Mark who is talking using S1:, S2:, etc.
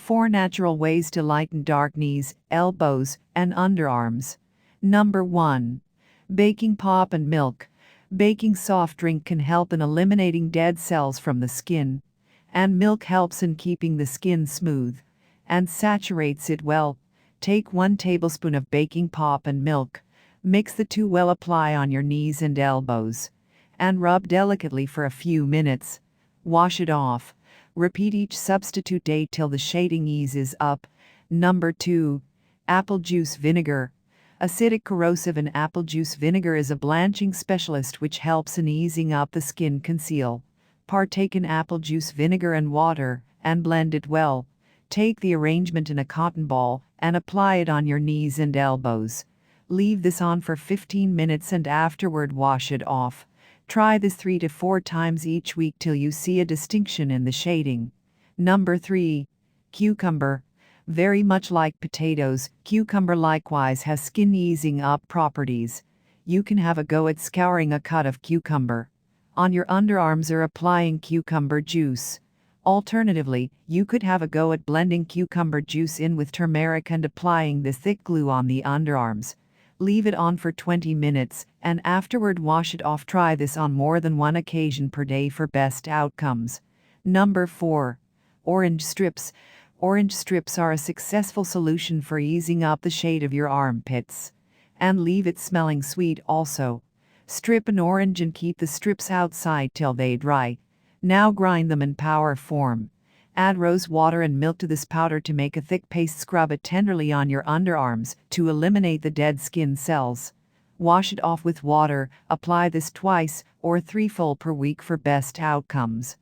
S1: 4 natural ways to lighten dark knees, elbows, and underarms. Number 1. Baking pop and milk. Baking soft drink can help in eliminating dead cells from the skin, and milk helps in keeping the skin smooth and saturates it well. Take 1 tablespoon of baking pop and milk. Mix the two well, apply on your knees and elbows, and rub delicately for a few minutes. Wash it off. Repeat each substitute day till the shading eases up. Number 2. Apple juice vinegar. Acidic, corrosive, and apple juice vinegar is a blanching specialist which helps in easing up the skin conceal. Partake in apple juice vinegar and water, and blend it well. Take the arrangement in a cotton ball, and apply it on your knees and elbows. Leave this on for 15 minutes and afterward wash it off. Try this 3 to 4 times each week till you see a distinction in the shading. Number 3. Cucumber. Very much like potatoes, cucumber likewise has skin easing up properties. You can have a go at scouring a cut of cucumber on your underarms or applying cucumber juice. Alternatively, you could have a go at blending cucumber juice in with turmeric and applying the thick glue on the underarms. Leave it on for 20 minutes, and afterward wash it off. Try this on more than 1 occasion per day for best outcomes. Number 4. Orange strips. Orange strips are a successful solution for easing up the shade of your armpits, and leave it smelling sweet also. Strip an orange and keep the strips outside till they dry. Now grind them in powder form. Add rose water and milk to this powder to make a thick paste. Scrub it tenderly on your underarms to eliminate the dead skin cells. Wash it off with water. Apply this twice or 3 per week for best outcomes.